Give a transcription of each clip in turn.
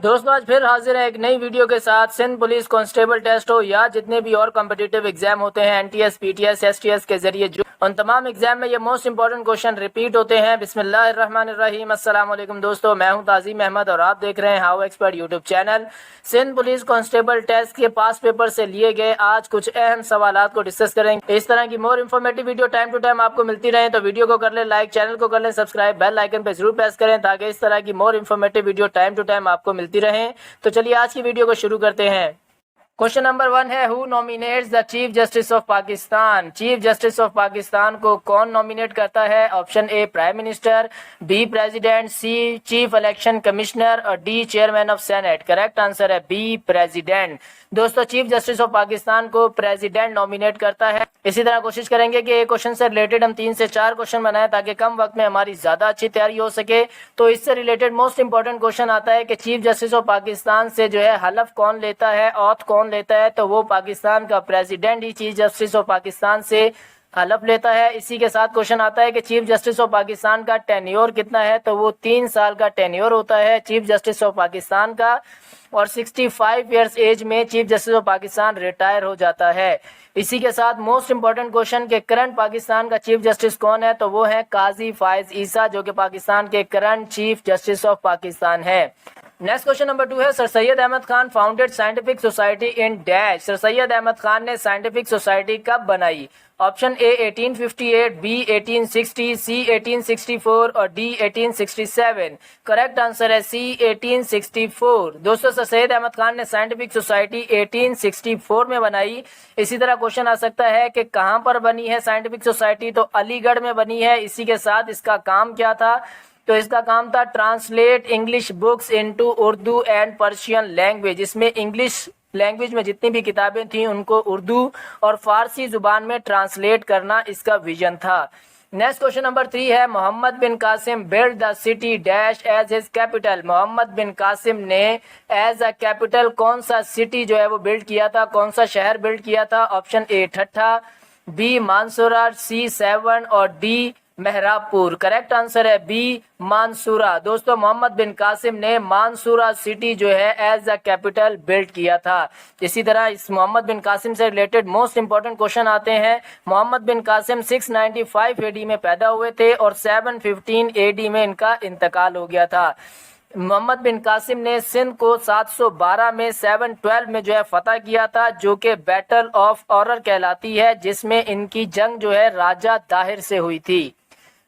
दोस्तों आज फिर हाजिर है एक नई वीडियो के साथ। सिंध पुलिस कांस्टेबल टेस्ट हो या जितने भी और कॉम्पिटिटिव एग्जाम होते हैं एनटीएस, पीटीएस, एसटीएस के जरिए जो उन तमाम एग्जाम में ये मोस्ट इंपॉर्टेंट क्वेश्चन रिपीट होते हैं। बिस्मिल्लाहिर्रहमानिर्रहीम। अस्सलाम वालेकुम दोस्तों, मैं हूं ताज़ीम अहमद और आप देख रहे हैं how expert YouTube channel. Sindh police constable test के पास पेपर से लिए गए आज कुछ अहम सवालात को डिस्कस करेंगे। इस तरह की more informative video time to time आपको मिलती रहे तो वीडियो को कर ले लाइक, चैनल को कर ले सब्सक्राइब, बेल आइकन पे जरूर प्रेस करें ताकि इस तरह की more informative video time to time आपको मिलती रहे। तो चलिए आज की वीडियो को शुरू करते हैं। क्वेश्चन नंबर 1 है, who nominates the chief justice of Pakistan. Chief justice of Pakistan को कौन नॉमिनेट करता है? Option A prime minister, B president, C chief election commissioner और D chairman of senate. Correct answer है बी प्रेसिडेंट। दोस्तों चीफ जस्टिस ऑफ पाकिस्तान को president nominate करता है। इसी तरह कोशिश करेंगे कि एक क्वेश्चन से रिलेटेड हम 3 से 4 क्वेश्चन बनाएं ताकि कम वक्त में हमारी ज्यादा अच्छी तैयारी हो सके। तो इससे रिलेटेड मोस्ट इंपॉर्टेंट क्वेश्चन आता है कि चीफ जस्टिस ऑफ पाकिस्तान से जो है हलफ कौन लेता है, ऑथ कौन लेता है? तो वो पाकिस्तान का president he chief justice of Pakistan से हलफ लेता है। इसी के साथ क्वेश्चन आता है कि चीफ जस्टिस ऑफ पाकिस्तान का टेन्योर कितना है? तो वो 3 साल का टेन्योर होता है चीफ जस्टिस ऑफ पाकिस्तान का और 65 ईयर्स एज में chief justice of Pakistan retire हो जाता है। इसी के साथ मोस्ट इंपॉर्टेंट क्वेश्चन के करंट पाकिस्तान का चीफ जस्टिस कौन है? तो वो है काजी फायज ईसा जो कि पाकिस्तान के current chief justice of Pakistan है। नेक्स्ट क्वेश्चन नंबर 2 है, sir Syed Ahmad Khan founded scientific society in dash. Sir Syed Ahmad Khan ने साइंटिफिक सोसाइटी कब बनाई? ऑप्शन ए 1858, बी 1860, सी 1864 और डी 1867। करेक्ट आंसर है सी 1864। दोस्तों सर सैयद अहमद खान ने साइंटिफिक सोसाइटी 1864 में बनाई। इसी तरह क्वेश्चन आ सकता है कि कहां पर बनी है साइंटिफिक सोसाइटी? तो अलीगढ़ में बनी है। इसी के साथ इसका काम क्या था? तो इसका काम था translate English books into Urdu and Persian language. इसमें इंग्लिश लैंग्वेज में जितनी भी किताबें थी उनको उर्दू और फारसी जुबान में ट्रांसलेट करना इसका विजन था। नेक्स्ट क्वेश्चन नंबर 3 है, Mohammad bin Qasim build the city dash as his capital. Mohammad bin Qasim ने एज अ कैपिटल कौन सा सिटी जो है वो बिल्ड किया था, कौन सा शहर बिल्ड किया था? ऑप्शन ए ठट्ठा, बी मानसूरा, सी सेवन और डी मेहराबपुर। करेक्ट आंसर है बी मानसूरा। दोस्तों मोहम्मद बिन कासिम ने मानसूरा सिटी जो है एज अ कैपिटल बिल्ड किया था। इसी तरह इस मोहम्मद बिन कासिम से रिलेटेड मोस्ट इंपॉर्टेंट क्वेश्चन आते हैं। मोहम्मद बिन कासिम 695 एडी में पैदा हुए थे और 715 एडी में इनका इंतकाल हो गया था। मोहम्मद बिन कासिम ने सिंध को 712 में 712 में जो है फतह किया था जो कि बैटल ऑफ औरर कहलाती है, जिसमें इनकी जंग जो है राजा दाहिर से हुई थी।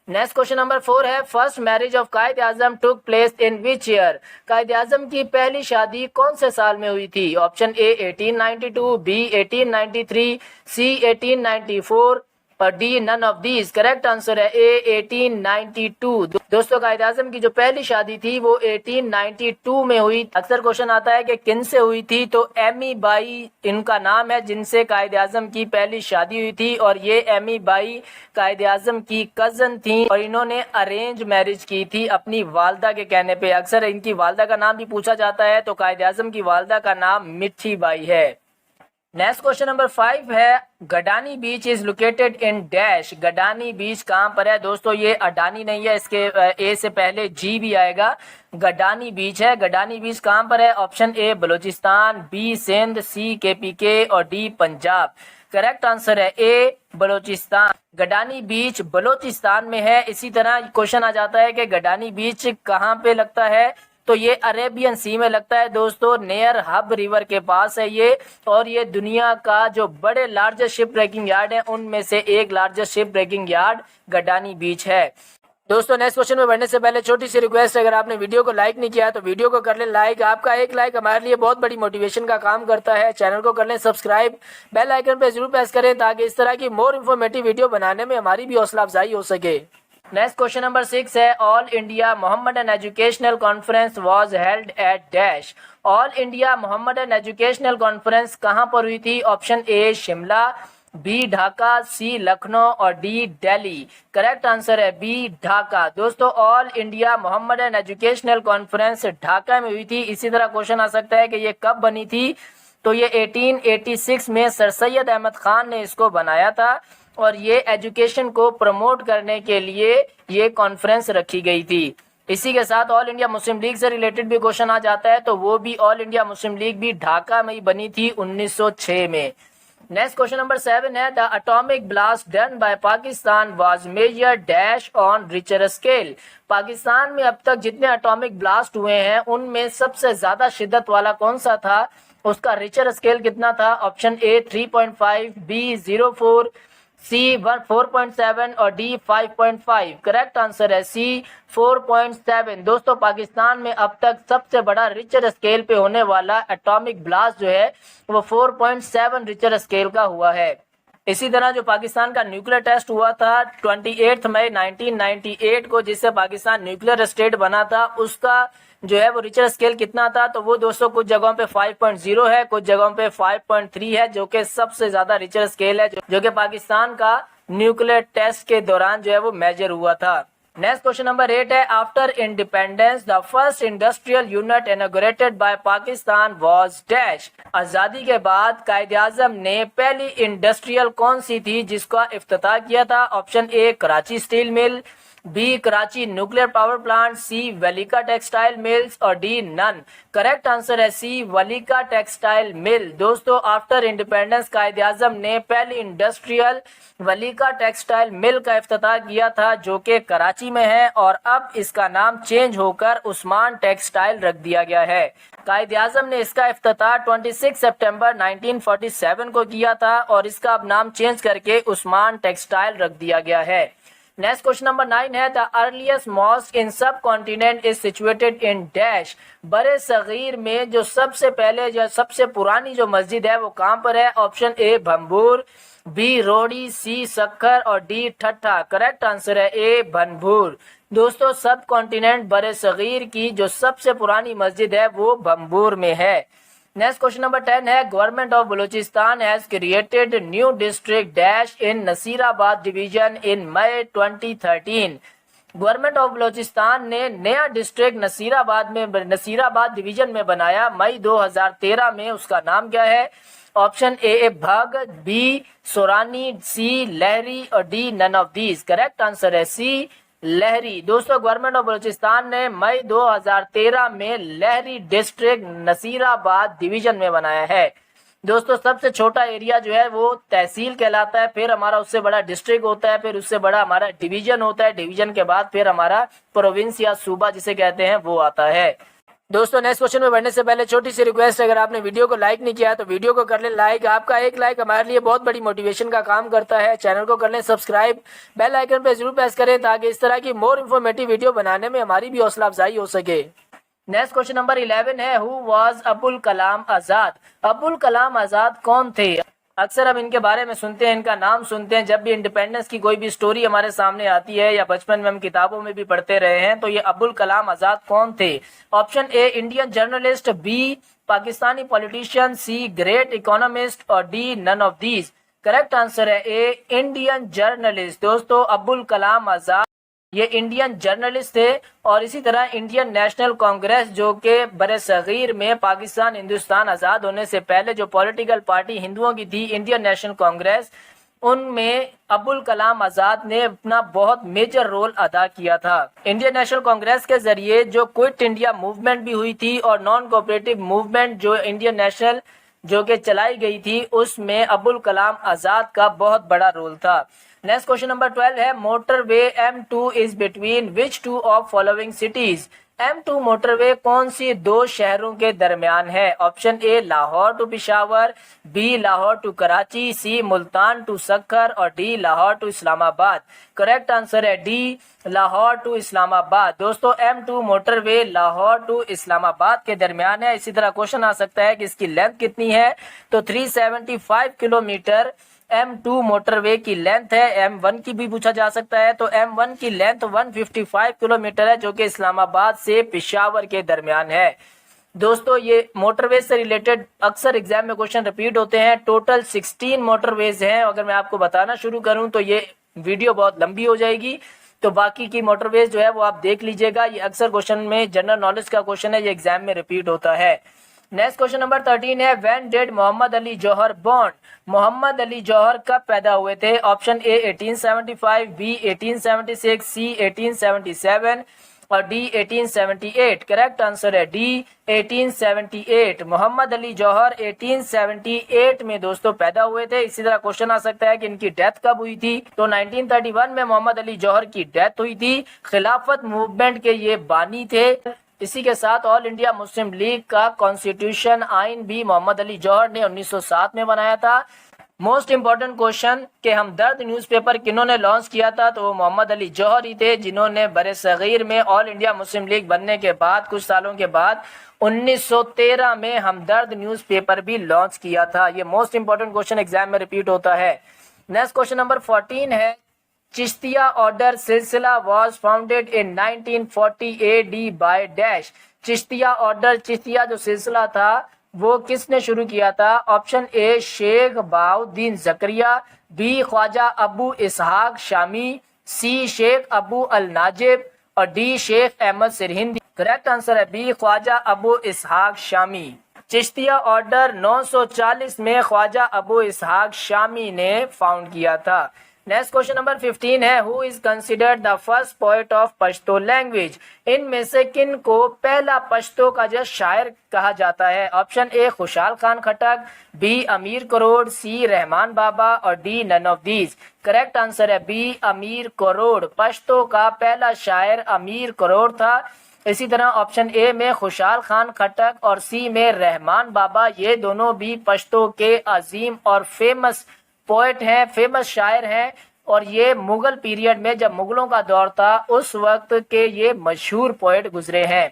नेक्स्ट क्वेश्चन नंबर 4 है, first marriage of Quaid Azam took place in which year. Quaid Azam की पहली शादी कौन से साल में हुई थी? ऑप्शन ए 1892, बी 1893, सी 1894 और D none of these. Correct answer है ए 1892। दोस्तों कायद आजम की जो पहली शादी थी वो 1892 में हुई। अक्सर क्वेश्चन आता है कि किन से हुई थी? तो एमी बाई इनका नाम है जिनसे कायद आजम की पहली शादी हुई थी और ये एमी बाई कायद आजम की कजन थी और इन्होंने अरेंज मैरिज की थी अपनी वालदा के कहने पे। अक्सर इनकी वालदा का नाम भी पूछा जाता है तो कायद आजम की वालदा का नाम मिठी बाई है। नेक्स्ट क्वेश्चन नंबर 5 है, Gadani beach is located in dash. Gadani beach कहां पर है? दोस्तों ये अडानी नहीं है, इसके ए से पहले जी भी आएगा। गडानी बीच है। गडानी बीच कहां पर है? Option A Balochistan, B Sindh, C KPK और डी पंजाब। करेक्ट आंसर है ए बलूचिस्तान। गडानी बीच बलूचिस्तान में है। इसी तरह क्वेश्चन आ जाता है कि गडानी बीच कहां पे लगता है? तो ये अरेबियन सी में लगता है दोस्तों, नियर हब रिवर के पास है ये और ये दुनिया का जो बड़े लार्जेस्ट शिप ब्रेकिंग यार्ड है उनमें से एक largest ship breaking yard Gadani beach है। दोस्तों नेक्स्ट क्वेश्चन में बढ़ने से पहले छोटी सी रिक्वेस्ट, अगर आपने वीडियो को लाइक नहीं किया तो वीडियो को कर लें लाइक। आपका एक लाइक हमारे लिए बहुत बड़ी मोटिवेशन का काम करता है। चैनल को कर लें सब्सक्राइब, बेल आइकन पर जरूर प्रेस करें ताकि इस तरह की मोर इन्फॉर्मेटिव वीडियो बनाने में हमारी भी हौसला अफजाई हो सके। नेक्स्ट क्वेश्चन नंबर 6 है, all India Mohammedan educational conference was held at dash. All India Mohammedan educational conference कहां पर हुई थी? Option A Shimla, B Dhaka, C Lucknow और डी दिल्ली। करेक्ट आंसर है बी ढाका। दोस्तों all India Mohammedan educational conference Dhaka में हुई थी। इसी तरह क्वेश्चन आ सकता है कि ये कब बनी थी? तो ये 1886 में सर सैयद अहमद खान ने इसको बनाया था और ये एजुकेशन को प्रमोट करने के लिए ये कॉन्फ्रेंस रखी गई थी। इसी के साथ ऑल इंडिया मुस्लिम लीग से रिलेटेड भी क्वेश्चन आ जाता है, तो वो भी ऑल इंडिया मुस्लिम लीग भी ढाका में ही बनी थी 1906 में। नेक्स्ट क्वेश्चन नंबर 7 है, the atomic blast done by Pakistan was major dash on Richter scale. Pakistan में अब तक जितने एटॉमिक ब्लास्ट हुए हैं उनमें सबसे ज्यादा शिद्दत वाला कौन सा था, उसका रिचर स्केल कितना था? ऑप्शन ए 3.5, बी 0.4, सी 4.7 और डी 5.5। करेक्ट आंसर है सी 4.7। दोस्तों पाकिस्तान में अब तक सबसे बड़ा रिचर स्केल पे होने वाला एटॉमिक ब्लास्ट जो है वो 4.7 रिचर स्केल का हुआ है। इसी तरह जो पाकिस्तान का न्यूक्लियर टेस्ट हुआ था 28 मई 1998 को, जिससे पाकिस्तान न्यूक्लियर स्टेट बना था, उसका जो है वो रिचर स्केल कितना था? तो वो दोस्तों कुछ जगहों पे 5.0 है, कुछ जगहों पे 5.3 है, जो कि सबसे ज्यादा रिचर स्केल है जो कि पाकिस्तान का न्यूक्लियर टेस्ट के दौरान जो है वो मेजर हुआ था। नेक्स्ट क्वेश्चन नंबर 8 है, after independence the first industrial unit inaugurated bye Pakistan was dash. आजादी के बाद कायदे आजम ने पहली इंडस्ट्रियल कौन सी थी जिसका इफ्तिताह किया था? Option A Karachi steel mill, B Karachi nuclear power plant, C Valika textile mills और डी नन। करेक्ट आंसर है सी वलीका टेक्सटाइल मिल। दोस्तों आफ्टर इंडिपेंडेंस कायदे आजम ने पहली इंडस्ट्रियल वलीका टेक्सटाइल मिल का इफ्तिताह किया था जो कि कराची में है, और अब इसका नाम चेंज होकर उस्मान टेक्सटाइल रख दिया गया है। कायदे आजम ने इसका इफ्तिताह 26 सितंबर 1947 को किया था और इसका अब नाम चेंज करके उस्मान टेक्सटाइल रख दिया गया है। नेक्स्ट क्वेश्चन नंबर 9 है, द अर्लीस्ट मॉस्क इन सब continent is situated in dash. बड़े सगीर में जो सबसे पहले जो सबसे पुरानी जो मस्जिद है वो कहाँ पर है? ऑप्शन ए भनभूर, बी रोहड़ी, सी सक्खर और डी ठट्ठा। करेक्ट आंसर है ए भनभूर। दोस्तों सब कॉन्टिनेंट बड़े सगीर की जो सबसे पुरानी मस्जिद है वो भनभूर में है। नेक्स्ट क्वेश्चन नंबर 10 है, government of Balochistan has created new district dash in Nasirabad division in May 2013। Government of Balochistan ने नया डिस्ट्रिक्ट नसीराबाद डिवीजन में बनाया मई 2013 में। उसका नाम क्या है? ऑप्शन ए भग, बी सोरानी, सी लहरी और D none of these. Correct answer है सी लहरी। दोस्तों गवर्नमेंट ऑफ बलूचिस्तान ने मई 2013 में लहरी डिस्ट्रिक्ट नसीराबाद डिवीजन में बनाया है। दोस्तों सबसे छोटा एरिया जो है वो तहसील कहलाता है, फिर हमारा उससे बड़ा डिस्ट्रिक्ट होता है, फिर उससे बड़ा हमारा डिवीजन होता है, डिवीजन के बाद फिर हमारा प्रोविंस या सूबा जिसे कहते हैं वो आता है। दोस्तों नेक्स्ट क्वेश्चन में बढ़ने से पहले छोटी सी रिक्वेस्ट है, अगर आपने वीडियो को लाइक नहीं किया तो वीडियो को कर लें लाइक। आपका एक लाइक हमारे लिए बहुत बड़ी मोटिवेशन का काम करता है। चैनल को कर लें सब्सक्राइब, बेल आइकन पे जरूर प्रेस करें ताकि इस तरह की मोर इन्फॉर्मेटिव वीडियो बनाने में हमारी भी हौसला अफजाई हो सके। नेक्स्ट क्वेश्चन नंबर 11 है, हु वाज अबुल कलाम आजाद। अबुल कलाम आजाद कौन थे? अक्सर हम इनके बारे में सुनते हैं, इनका नाम सुनते हैं जब भी इंडिपेंडेंस की कोई भी स्टोरी हमारे सामने आती है या बचपन में हम किताबों में भी पढ़ते रहे हैं। तो ये अबुल कलाम आजाद कौन थे? Option A Indian journalist, B Pakistani politician, C great economist और D none of these. Correct answer है ए इंडियन जर्नलिस्ट। दोस्तों अबुल कलाम आजाद ये इंडियन जर्नलिस्ट थे और इसी तरह इंडियन नेशनल कांग्रेस जो कि बड़े सगीर में पाकिस्तान हिंदुस्तान आज़ाद होने से पहले जो पॉलिटिकल पार्टी हिंदुओं की थी इंडियन नेशनल कांग्रेस, उनमें अबुल कलाम आजाद ने अपना बहुत मेजर रोल अदा किया था। इंडियन नेशनल कांग्रेस के जरिए जो क्विट इंडिया मूवमेंट भी हुई थी और नॉन कोऑपरेटिव मूवमेंट जो इंडियन नेशनल जो कि चलाई गई थी उसमें अबुल कलाम आजाद का बहुत बड़ा रोल था। नेक्स्ट क्वेश्चन नंबर 12 है, motorway M2 is between which two of following cities. M2 motorway कौन सी दो शहरों के दरमियान है? Option A Lahore to Peshawar, B Lahore to Karachi, C Multan to Sukkur और D Lahore to Islamabad. Correct answer है डी लाहौर टू इस्लामाबाद। दोस्तों M2 motorway Lahore to Islamabad के दरमियान है। इसी तरह क्वेश्चन आ सकता है कि इसकी लेंथ कितनी है, तो 375 किलोमीटर M2 मोटरवे की लेंथ है। M1 की भी पूछा जा सकता है, तो M1 की लेंथ 155 किलोमीटर है जो कि इस्लामाबाद से पिशावर के दरमियान है। दोस्तों ये मोटरवे से रिलेटेड अक्सर एग्जाम में क्वेश्चन रिपीट होते हैं। टोटल 16 मोटरवेज हैं। अगर मैं आपको बताना शुरू करूं तो ये वीडियो बहुत लंबी हो जाएगी, तो बाकी की मोटरवेज जो है वो आप देख लीजिएगा। ये अक्सर क्वेश्चन में जनरल नॉलेज का क्वेश्चन है, ये एग्जाम में रिपीट होता है। नेक्स्ट क्वेश्चन नंबर 13 है, when did Mohammad Ali Jauhar born. Mohammad Ali Jauhar कब पैदा हुए थे? ऑप्शन ए 1875, बी 1876, सी 1877 और डी 1878। करेक्ट आंसर है डी 1878। मोहम्मद अली जौहर 1878 में दोस्तों पैदा हुए थे। इसी तरह क्वेश्चन आ सकता है कि इनकी डेथ कब हुई थी, तो 1931 में मोहम्मद अली जौहर की डेथ हुई थी। खिलाफत मूवमेंट के ये बानी थे। इसी के साथ ऑल इंडिया मुस्लिम लीग का कॉन्स्टिट्यूशन आइन भी मोहम्मद अली जौहर ने 1907 में बनाया था। मोस्ट इंपॉर्टेंट क्वेश्चन कि हमदर्द न्यूज़पेपर किन्होंने लॉन्च किया था, तो वो मोहम्मद अली जौहर ही थे, जिन्होंने बड़े सगीर में ऑल इंडिया मुस्लिम लीग बनने के बाद कुछ सालों के बाद 1913 में हमदर्द न्यूज़पेपर भी लॉन्च किया था। ये मोस्ट इंपॉर्टेंट क्वेश्चन एग्जाम में रिपीट होता है। नेक्स्ट क्वेश्चन नंबर 14 है, चिश्तिया ऑर्डर सिलसिला was founded in 1940 AD by dash. Chishtia order, Chishtia जो सिलसिला था वो किसने शुरू किया था? Option A Sheikh Bahauddin Zakariya, B Khwaja Abu Ishaq Shami, C Sheikh Abu al Najib और D Sheikh Ahmad Sirhindi. Correct answer है बी ख्वाजा अबू इसहाक शामी। चिश्तिया ऑर्डर 940 में ख्वाजा अबू इसहाक शामी ने फाउंड किया था। नेक्स्ट क्वेश्चन नंबर 15 है, who is considered the first poet of Pashto language. इनमें से किन को पहला पश्तो का जो शायर कहा जाता है? Option A Khushal Khan Khattak, B Amir Kror, C Rahman Baba और D none of these. Correct answer है बी अमीर करोड़। पश्तो का पहला शायर अमीर करोड़ था। इसी तरह ऑप्शन ए में खुशाल खान खटक और सी में रहमान बाबा, ये दोनों भी पश्तो के अजीम और फेमस पोएट हैं, फेमस शायर हैं और ये मुगल पीरियड में जब मुगलों का दौर था उस वक्त के ये मशहूर पोएट गुजरे हैं।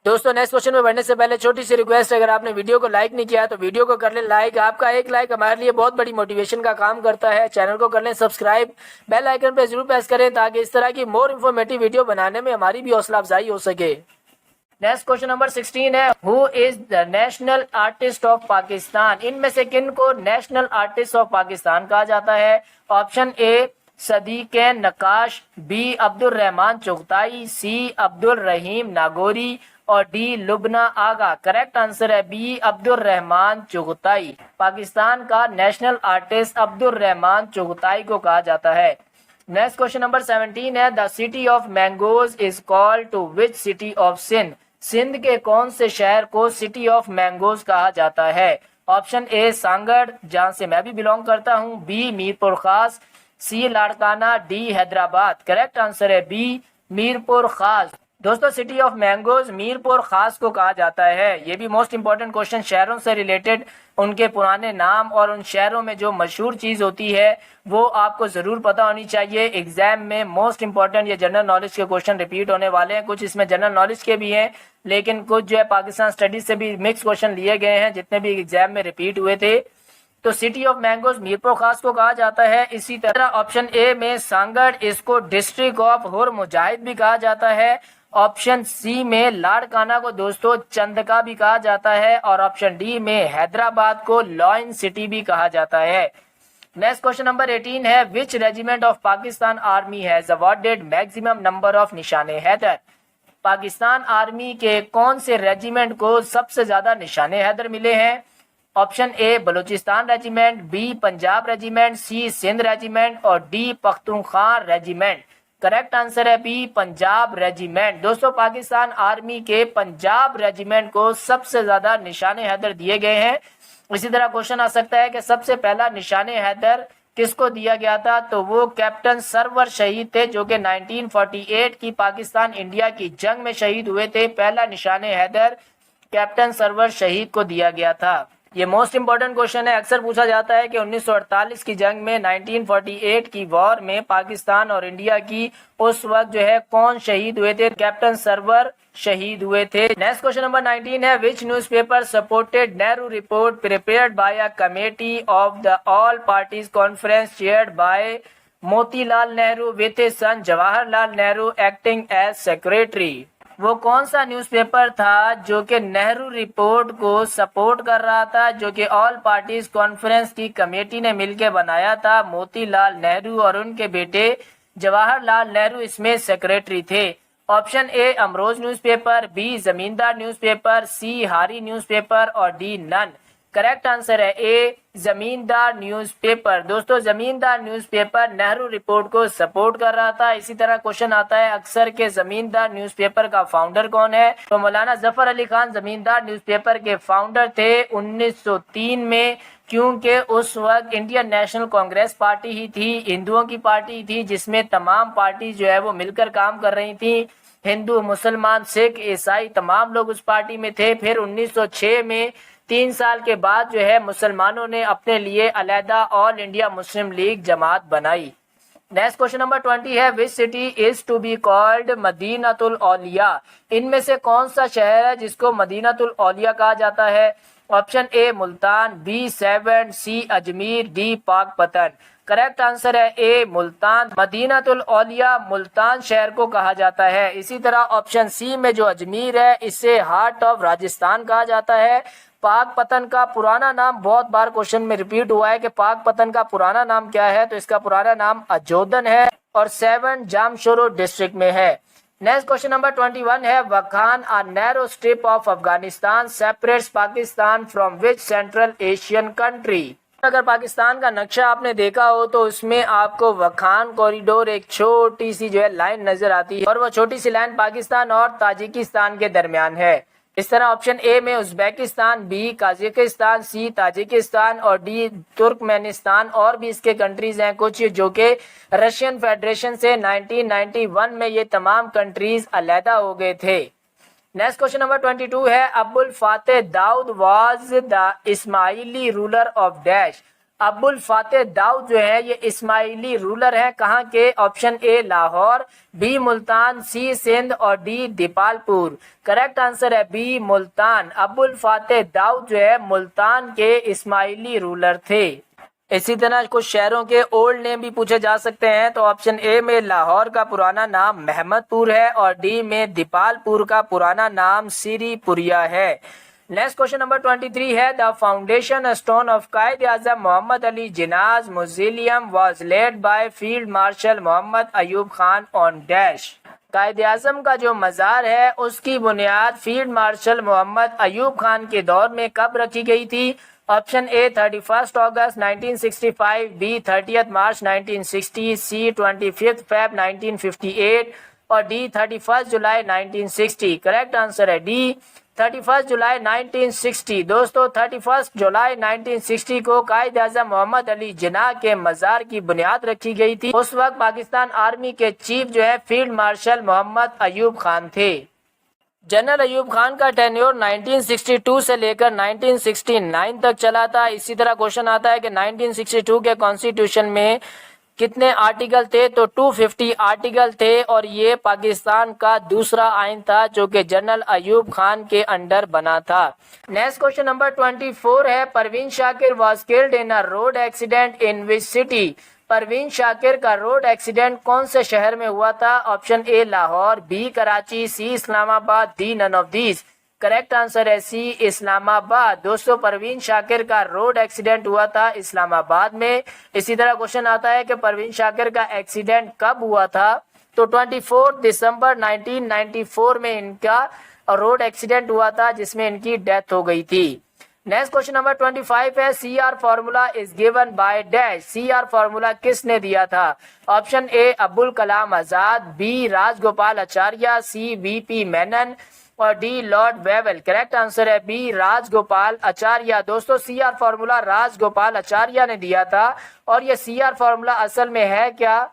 दोस्तों नेक्स्ट क्वेश्चन में बढ़ने से पहले छोटी सी रिक्वेस्ट, अगर आपने वीडियो को लाइक नहीं किया तो वीडियो को कर लें लाइक। आपका एक लाइक हमारे लिए बहुत बड़ी मोटिवेशन का काम करता है। चैनल को कर लें सब्सक्राइब, बेल आइकन पे जरूर प्रेस करें ताकि इस तरह की मोर इन्फॉर्मेटिव वीडियो बनाने में हमारी भी हौसला अफजाई हो सके। नेक्स्ट क्वेश्चन नंबर 16 है, who is the national artist of Pakistan. इनमें से किन को नेशनल आर्टिस्ट ऑफ पाकिस्तान कहा जाता है? Option A Sadequain Naqqash, B Abdul Rehman Chughtai, C Abdul Rahim Nagori और D Lubna Agha. Correct answer है बी अब्दुल रहमान चुगताई। पाकिस्तान का नेशनल आर्टिस्ट अब्दुल रहमान चुगताई को कहा जाता है। नेक्स्ट क्वेश्चन नंबर 17 है, the city of mangoes is called to which city of Sindh. Sindh के कौन से शहर को सिटी ऑफ मैंगोज कहा जाता है? ऑप्शन ए सांगड़, जहां से मैं भी बिलोंग करता हूं, B Mirpur Khas, C Larkana, D Hyderabad. Correct answer है बी मीरपुर खास। दोस्तों सिटी ऑफ मैंगोज मीरपुर खास को कहा जाता है। ये भी मोस्ट इंपॉर्टेंट क्वेश्चन, शहरों से रिलेटेड उनके पुराने नाम और उन शहरों में जो मशहूर चीज़ होती है वो आपको ज़रूर पता होनी चाहिए। एग्जाम में मोस्ट इंपॉर्टेंट ये जनरल नॉलेज के क्वेश्चन रिपीट होने वाले हैं। कुछ इसमें जनरल नॉलेज के भी हैं लेकिन कुछ जो है पाकिस्तान स्टडीज से भी मिक्स क्वेश्चन लिए गए हैं जितने भी एग्जाम में रिपीट हुए थे। तो सिटी ऑफ मैंगोज मीरपुर खास को कहा जाता है। इसी तरह ऑप्शन ए में सांगड़, इसको डिस्ट्रिक्ट ऑफ हुर मुजाहिद भी कहा जाता है। ऑप्शन सी में लाड़काना को दोस्तों चंदका भी कहा जाता है और ऑप्शन डी में हैदराबाद को लॉइन सिटी भी कहा जाता है। नेक्स्ट क्वेश्चन नंबर 18 है, which regiment of Pakistan army has awarded maximum number of Nishane Haider. Pakistan army के कौन से रेजिमेंट को सबसे ज्यादा निशाने हैदर मिले हैं? Option A Balochistan regiment, B Punjab regiment, C Sindh regiment और D Pakhtunkhwa regiment. Correct answer है बी पंजाब रेजिमेंट। दोस्तों पाकिस्तान आर्मी के पंजाब रेजिमेंट को सबसे ज्यादा निशाने हैदर दिए गए हैं। इसी तरह क्वेश्चन आ सकता है कि सबसे पहला निशाने हैदर किसको दिया गया था? तो वो कैप्टन सरवर शहीद थे जो कि 1948 की पाकिस्तान इंडिया की जंग में शहीद हुए थे। पहला निशाने हैदर कैप्टन सरवर शहीद को दिया गया था। ये मोस्ट इंपॉर्टेंट क्वेश्चन है, अक्सर पूछा जाता है कि 1948 की जंग में 1948 की वॉर में पाकिस्तान और इंडिया की उस वक्त जो है कौन शहीद हुए थे? कैप्टन सरवर शहीद हुए थे। नेक्स्ट क्वेश्चन नंबर 19 है, which newspaper supported Nehru report prepared by a committee of the all parties conference chaired by Motilal Nehru with his son Jawaharlal Nehru acting as secretary. वो कौन सा न्यूज़पेपर था जो कि नेहरू रिपोर्ट को सपोर्ट कर रहा था, जो कि ऑल पार्टीज कॉन्फ्रेंस की कमेटी ने मिलकर बनाया था? मोतीलाल नेहरू और उनके बेटे जवाहरलाल नेहरू इसमें सेक्रेटरी थे। Option A Amroz newspaper, B Zamindar newspaper, C Hari newspaper और डी नन। करेक्ट आंसर है ए जमींदार न्यूज़पेपर। दोस्तों जमींदार न्यूज़पेपर नेहरू रिपोर्ट को सपोर्ट कर रहा था। इसी तरह क्वेश्चन आता है अक्सर के जमींदार न्यूज़पेपर का फाउंडर कौन है? तो मौलाना जफर अली खान जमींदार न्यूज़पेपर के फाउंडर थे 1903 में, क्योंकि उस वक्त इंडियन नेशनल कांग्रेस पार्टी ही थी, हिंदुओं की पार्टी थी, जिसमें तमाम पार्टी जो है वो मिलकर काम कर रही थी। हिंदू, मुसलमान, सिख, ईसाई तमाम लोग उस पार्टी में थे। फिर 1906 में 3 साल के बाद जो है मुसलमानों ने अपने लिए अलहदा ऑल इंडिया मुस्लिम लीग जमात बनाई। नेक्स्ट क्वेश्चन नंबर 20 है which city is to be called Madinatul Auliya. इनमें से कौन सा शहर है जिसको मदीनातुल औलिया कहा जाता है? Option A Multan, B Sehwan, C Ajmer, D Pakpattan. Correct answer है ए मुल्तान। मदीनातुल औलिया मुल्तान शहर को कहा जाता है। इसी तरह ऑप्शन सी में जो अजमेर है इसे हार्ट ऑफ राजस्थान कहा जाता है। पाकपतन का पुराना नाम बहुत बार क्वेश्चन में रिपीट हुआ है कि पाकपतन का पुराना नाम क्या है, तो इसका पुराना नाम अजोदन है और 7 जामशोरो डिस्ट्रिक्ट में है। नेक्स्ट क्वेश्चन नंबर 21 है Wakhan a narrow strip of Afghanistan separates Pakistan from which central Asian country. अगर पाकिस्तान का नक्शा आपने देखा हो तो उसमें आपको वखान कॉरिडोर एक छोटी सी जो है लाइन नजर आती है और वो छोटी सी लाइन पाकिस्तान और ताजिकिस्तान के दरमियान है। इस तरह ऑप्शन ए में उज्बेकिस्तान, बी कजाकिस्तान, सी ताजिकिस्तान और डी तुर्कमेनिस्तान और भी इसके कंट्रीज हैं कुछ जो कि रशियन फेडरेशन से 1991 में ये तमाम कंट्रीज अलहदा हो गए थे। नेक्स्ट क्वेश्चन नंबर 22 है Abdul Fateh Daud was the Ismaili ruler of dash. Abdul Fateh Daud जो है ये इस्माइली रूलर है कहाँ के? Option A Lahore, B Multan, C Sindh और डी दीपालपुर। करेक्ट आंसर है बी मुल्तान। अब्दुल फातेह दाऊद जो है मुल्तान के इस्माइली रूलर थे। इसी तरह कुछ शहरों के ओल्ड नेम भी पूछे जा सकते हैं, तो ऑप्शन ए में लाहौर का पुराना नाम महमदपुर है और डी में दीपालपुर का पुराना नाम सिरीपुरिया है। नेक्स्ट क्वेश्चन नंबर 23 है the foundation stone of Quaid Azam Mohammad Ali Jinnah's museum was laid by field marshal Mohammad Ayub Khan on dash. Quaid Azam का जो मज़ार है उसकी बुनियाद फील्ड मार्शल मोहम्मद अयूब खान के दौर में कब रखी गई थी? ऑप्शन ए 31 अगस्त 1965, बी 30 मार्च 1960, सी 25 फेब 1958 और डी 31 जुलाई 1960। करेक्ट आंसर है डी 31 जुलाई 1960। दोस्तों 31 जुलाई 1960 को कायद आज़म मोहम्मद अली जिन्ना के मज़ार की बुनियाद रखी गई थी। उस वक्त पाकिस्तान आर्मी के चीफ जो है फील्ड मार्शल मोहम्मद अयूब खान थे। जनरल अयूब खान का टेन्योर 1962 से लेकर 1969 तक चला था। इसी तरह क्वेश्चन आता है कि 1962 के कॉन्स्टिट्यूशन में कितने आर्टिकल थे? तो 250 आर्टिकल थे और ये पाकिस्तान का दूसरा आइन था जो कि जनरल अयूब खान के अंडर बना था। नेक्स्ट क्वेश्चन नंबर 24 है Parveen Shakir was killed in a road accident in which city. Parveen Shakir का रोड एक्सीडेंट कौन से शहर में हुआ था? Option A Lahore, B Karachi, C Islamabad, D none of these. Correct answer है सी इस्लामाबाद। दोस्तों परवीन शाकिर का रोड एक्सीडेंट हुआ था इस्लामाबाद में। इसी तरह क्वेश्चन आता है कि परवीन शाकिर का एक्सीडेंट कब हुआ था? तो 24 दिसंबर 1994 में इनका रोड एक्सीडेंट हुआ था जिसमें इनकी डेथ हो गई थी। नेक्स्ट क्वेश्चन नंबर 25 है C R formula is given by dash. C R formula किसने दिया था? Option A Abdul Kalam Azad, B Rajgopal Acharya, C VP Menon और D Lord Wavell. Correct answer है बी राजगोपाल आचार्य। दोस्तों C R formula Rajgopal Acharya ने दिया था और ये सी आर फॉर्मूला असल में है क्या?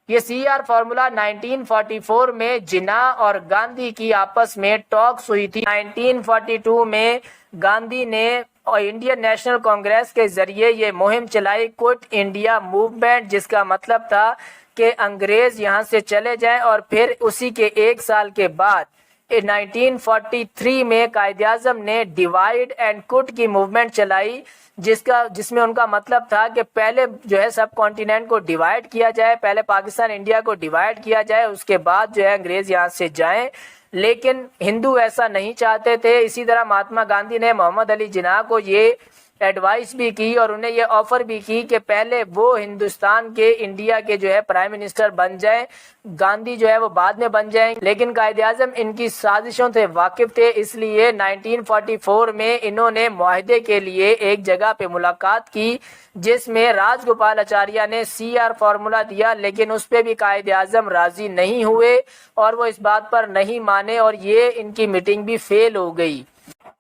ये सी आर फॉर्मूला 1944 में जिन्ना और गांधी की आपस में टॉक्स हुई थी। 1942 में गांधी ने और इंडियन नेशनल कांग्रेस के जरिए ये मुहिम चलाई क्विट इंडिया मूवमेंट, जिसका मतलब था कि अंग्रेज यहाँ से चले जाएं और फिर उसी के एक साल के बाद 1943 में कायद-ए-आज़म ने डिवाइड एंड कुट की मूवमेंट चलाई, जिसमें उनका मतलब था कि पहले जो है सब कॉन्टिनेंट को डिवाइड किया जाए, पहले पाकिस्तान इंडिया को डिवाइड किया जाए, उसके बाद जो है अंग्रेज यहाँ से जाएं। लेकिन हिंदू ऐसा नहीं चाहते थे। इसी तरह महात्मा गांधी ने मोहम्मद अली जिन्ना को ये एडवाइस भी की और उन्हें ये ऑफर भी की कि पहले वो हिंदुस्तान के, इंडिया के जो है प्राइम मिनिस्टर बन जाएं, गांधी जो है वो बाद में बन जाएं। लेकिन कायदे आजम इनकी साजिशों से वाकिफ थे, इसलिए 1944 में इन्होंने मुआहदे के लिए एक जगह पे मुलाकात की जिसमें राजगोपालाचार्य ने CR फार्मूला दिया, लेकिन उस पर भी कायदे आजम राजी नहीं हुए और वो इस बात पर नहीं माने और ये इनकी मीटिंग भी फेल हो गई।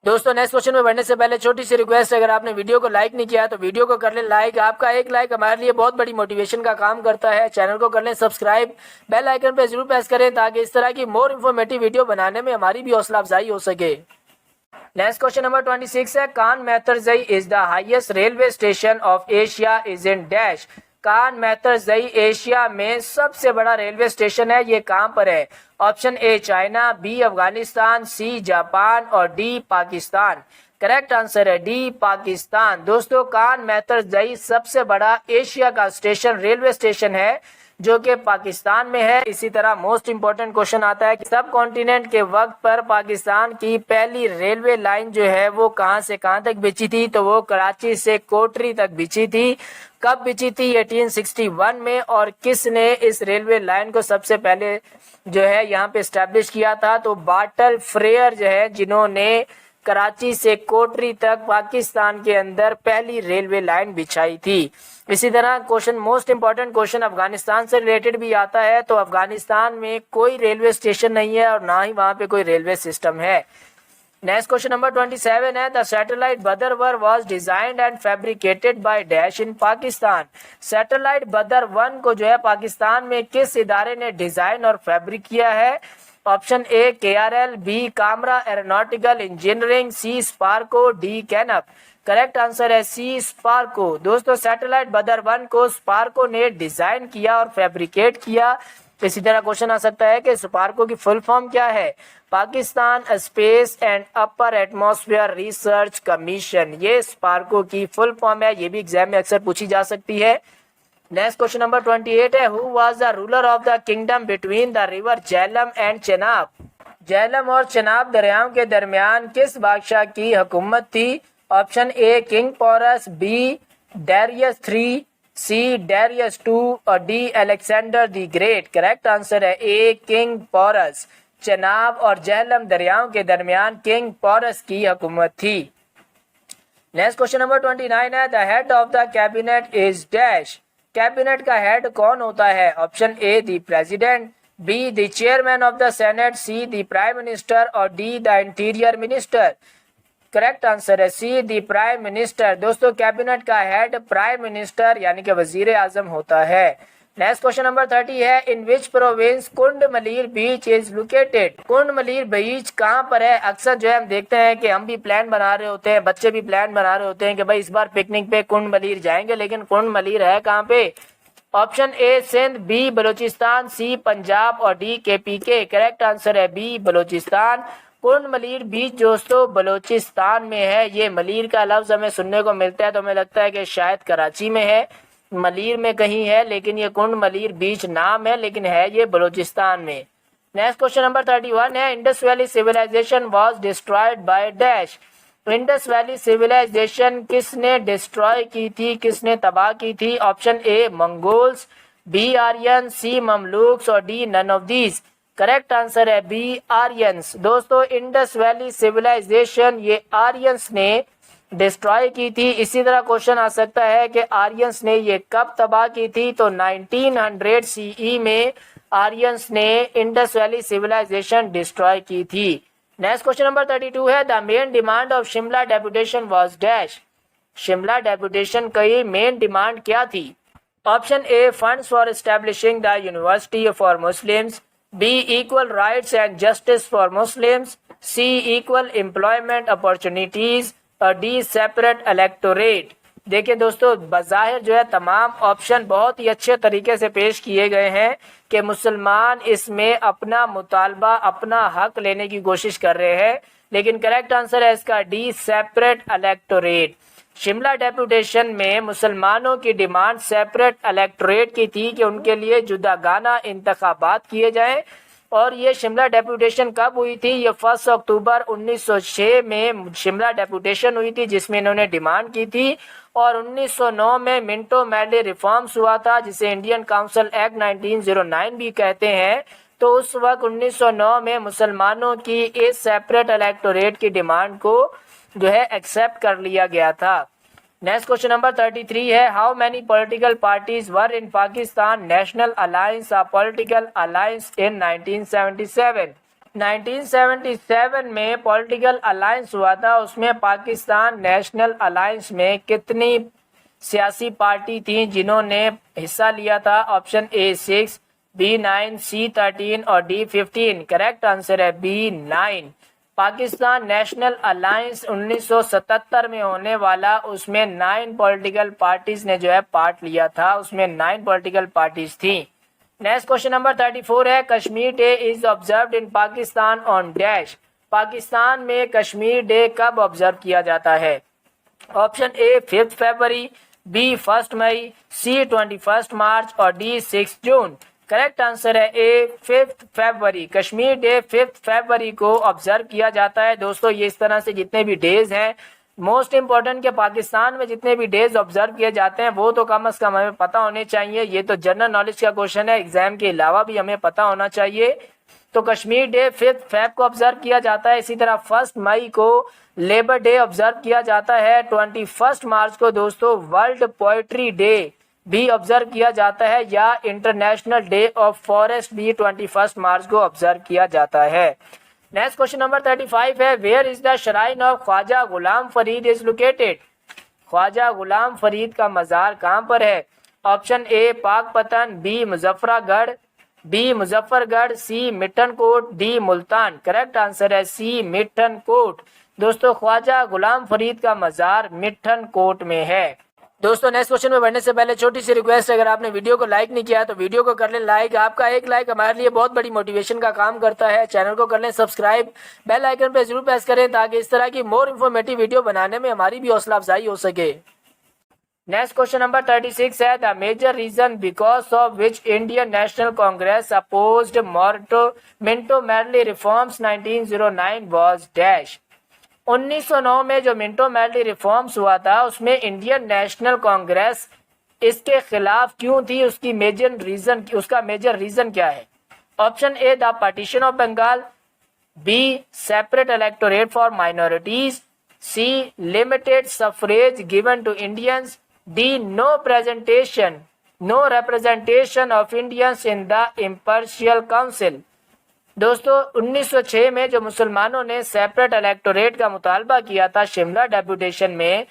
दोस्तों नेक्स्ट क्वेश्चन में बढ़ने से पहले छोटी सी रिक्वेस्ट, अगर आपने वीडियो को लाइक नहीं किया तो वीडियो को कर लें लाइक। आपका एक लाइक हमारे लिए बहुत बड़ी मोटिवेशन का काम करता है। चैनल को कर लें सब्सक्राइब, बेल आइकन पे जरूर प्रेस करें ताकि इस तरह की मोर इन्फॉर्मेटिव वीडियो बनाने में हमारी भी हौसला अफजाई हो सके। नेक्स्ट क्वेश्चन नंबर 26 है, Khan Mehtarzai is the highest railway station of Asia is in dash. Khan Mehtarzai Asia में सबसे बड़ा रेलवे स्टेशन है, ये कहां पर है? Option A China, B Afghanistan, C Japan और डी पाकिस्तान। करेक्ट आंसर है डी पाकिस्तान। दोस्तों कान मैतरजई सबसे बड़ा एशिया का स्टेशन, रेलवे स्टेशन है जो कि पाकिस्तान में है। इसी तरह मोस्ट इंपोर्टेंट क्वेश्चन आता है कि सब कॉन्टिनेंट के वक्त पर पाकिस्तान की पहली रेलवे लाइन जो है वो कहां से कहां तक बिछी थी? तो वो कराची से कोटरी तक बिछी थी। कब बिछी थी? 1861 में। और किसने इस रेलवे लाइन को सबसे पहले जो है यहाँ पे एस्टेब्लिश किया था? तो बाटल फ्रेयर जो है, जिन्होंने कराची से कोटरी तक पाकिस्तान के अंदर पहली रेलवे लाइन बिछाई थी। इसी तरह question, most important question Afghanistan से रिलेटेड भी आता है। तो अफगानिस्तान में कोई रेलवे स्टेशन नहीं है और ना ही वहां पे कोई रेलवे सिस्टम है। नेक्स्ट क्वेश्चन नंबर 27 है, the satellite Badr one was designed and fabricated by dash in Pakistan. Satellite Badr one को जो है पाकिस्तान में किस इदारे ने डिजाइन और फैब्रिक किया है? Option A KRL, B Kamra aeronautical engineering, C SUPARCO, D KANUPP. Correct answer है सी स्पार्को। दोस्तों सैटेलाइट बदर-1 को स्पार्को ने डिजाइन किया और फैब्रिकेट किया। इसी तरह क्वेश्चन आ सकता है कि स्पार्को की फुल फॉर्म क्या है? Pakistan space and upper atmosphere research commission, ये स्पार्को की फुल फॉर्म है। ये भी एग्जाम में अक्सर पूछी जा सकती है। नेक्स्ट क्वेश्चन नंबर 28 है, who was the ruler of the kingdom between the river Jhelum and Chenab. Jhelum और चेनाब दरियाओं के दरमियान किस बादशाह की हुकूमत थी? Option A king Porus, B Darius 3, C Darius 2 और D Alexander the great. Correct answer है ए किंग पोरस। चेनाब और झेलम दरियाओं के दरमियान किंग पोरस की हुकूमत थी। नेक्स्ट क्वेश्चन नंबर 29 है, the head of the cabinet is dash. Cabinet का हेड कौन होता है? Option A the president, B the chairman of the senate, C the prime minister और D the interior minister. Correct answer है C the prime minister. दोस्तों cabinet का head prime minister यानी कि वजीर आजम होता है। नेक्स्ट क्वेश्चन नंबर 30 है, in which province Kund Malir beach is located. Kund Malir beach कहाँ पर है? अक्सर जो है हम देखते हैं कि हम भी प्लान बना रहे होते हैं, बच्चे भी प्लान बना रहे होते हैं कि भाई इस बार पिकनिक पे कुंड मलीर जाएंगे, लेकिन कुंड मलीर है कहाँ पे? Option A Sindh, B Balochistan, C Punjab और डी KPK। करेक्ट आंसर है बी बलूचिस्तान। कुंड मलीर बीच दोस्तों बलूचिस्तान में है। ये मलीर का लफ्ज हमें सुनने को मिलता है तो हमें लगता है कि शायद कराची में है, मलीर में कहीं है, लेकिन ये कुंड मलीर बीच नाम है, लेकिन है ये बलूचिस्तान में। नेक्स्ट क्वेश्चन नंबर 31 है, Indus valley civilisation was destroyed by dash. Indus valley civilisation किसने डिस्ट्रॉय की थी, किसने तबाह की थी? Option A Mongols, B Aryan, C Mamluks और D none of these. Correct answer है बी आर्यंस। दोस्तों इंडस वैली सिविलाइजेशन ये आर्यंस ने डिस्ट्रॉय की थी। इसी तरह क्वेश्चन आ सकता है कि आर्यंस ने ये कब तबाह की थी? तो 1900 CE में आर्यंस ने इंडस वैली सिविलाइजेशन डिस्ट्रॉय की थी। नेक्स्ट क्वेश्चन नंबर 32 है, the main demand of Shimla deputation was dash. Shimla deputation की मेन डिमांड क्या थी? Option A funds for establishing the university for Muslims, B equal rights and justice for Muslims, C equal employment opportunities और D separate electorate. देखिए दोस्तों बज़ाहिर जो है तमाम ऑप्शन बहुत ही अच्छे तरीके से पेश किए गए हैं कि मुसलमान इसमें अपना मुतालबा, अपना हक लेने की कोशिश कर रहे हैं, लेकिन करेक्ट आंसर है इसका D separate electorate. Shimla deputation में मुसलमानों की डिमांड सेपरेट इलेक्टोरेट की थी कि उनके लिए जुदागाना इंतखाबात किए जाएं और ये शिमला डेपुटेशन कब हुई थी? ये 1 अक्टूबर 1906 में शिमला डेपुटेशन हुई थी, जिसमें इन्होंने डिमांड की थी। और 1909 में मिंटो मैडले रिफॉर्म्स हुआ था, जिसे इंडियन काउंसिल एक्ट 1909 भी कहते हैं। तो उस वक्त 1909 में मुसलमानों की इस सेपरेट इलेक्टोरेट की डिमांड को जो है एक्सेप्ट कर लिया गया था। नेक्स्ट क्वेश्चन नंबर 33 है, how many political parties were in Pakistan national alliance a political alliance इन 1977? 1977 में पॉलिटिकल अलायंस हुआ था, उसमें पाकिस्तान नेशनल अलायंस में कितनी सियासी पार्टी थी जिन्होंने हिस्सा लिया था? ऑप्शन ए 6, बी 9, सी 13 और डी 15। करेक्ट आंसर है बी 9। पाकिस्तान नेशनल अलायंस 1977 में होने वाला, उसमें 9 पॉलिटिकल पार्टीज ने जो है पार्ट लिया था, उसमें 9 पॉलिटिकल पार्टीज थी। नेक्स्ट क्वेश्चन नंबर 34 है, Kashmir day is observed in Pakistan on dash? Pakistan में कश्मीर डे कब ऑब्जर्व किया जाता है? ऑप्शन ए 5 फरवरी, बी 1 मई, सी 21 मार्च और डी 6 जून। करेक्ट आंसर है ए 5 फरवरी। कश्मीर डे 5 फरवरी को ऑब्जर्व किया जाता है। दोस्तों ये इस तरह से जितने भी डेज हैं मोस्ट इम्पोर्टेंट के पाकिस्तान में जितने भी डेज ऑब्जर्व किए जाते हैं वो तो कम से कम हमें पता होने चाहिए। ये तो जनरल नॉलेज का क्वेश्चन है, एग्जाम के अलावा भी हमें पता होना चाहिए। तो कश्मीर डे 5 फेब को ऑब्जर्व किया जाता है। इसी तरह 1 मई को लेबर डे ऑब्जर्व किया जाता है। 21 मार्च को दोस्तों वर्ल्ड पोएट्री डे भी ऑब्जर्व किया जाता है, या इंटरनेशनल डे ऑफ फॉरेस्ट भी 21 मार्च को ऑब्जर्व किया जाता है। नेक्स्ट क्वेश्चन नंबर 35 है, where is the shrine of Khwaja Ghulam Farid is located? Khwaja Ghulam Farid का मजार कहाँ पर है? Option A Pakpattan, B Muzaffargarh, B Muzaffargarh, C Mithankot, D Multan. Correct answer है सी मिठनकोट। दोस्तों ख्वाजा गुलाम फरीद का मजार मिठनकोट में है। दोस्तों नेक्स्ट क्वेश्चन में बढ़ने से पहले छोटी सी रिक्वेस्ट है, अगर आपने वीडियो को लाइक नहीं किया तो वीडियो को कर लें लाइक। आपका एक लाइक हमारे लिए बहुत बड़ी मोटिवेशन का काम करता है। चैनल को कर लें सब्सक्राइब, बेल आइकन पर जरूर प्रेस करें ताकि इस तरह की मोर इन्फॉर्मेटिव वीडियो बनाने में हमारी भी हौसला अफजाई हो सके। नेक्स्ट क्वेश्चन नंबर 36 है, the major reason because of which Indian National Congress opposed Minto Morley reforms 1909 was dash? 1909 में जो मिंटो मैडले रिफॉर्म्स हुआ था उसमें इंडियन नेशनल कांग्रेस इसके खिलाफ क्यों थी? उसका मेजर रीजन क्या है? Option A the partition of Bengal, B separate electorate for minorities, C limited suffrage given to Indians, D no representation of Indians in the imperial council. दोस्तों 1906 में जो मुसलमानों ने सेपरेट इलेक्टोरेट का मुतालबा किया था शिमला डेपुटेशन में,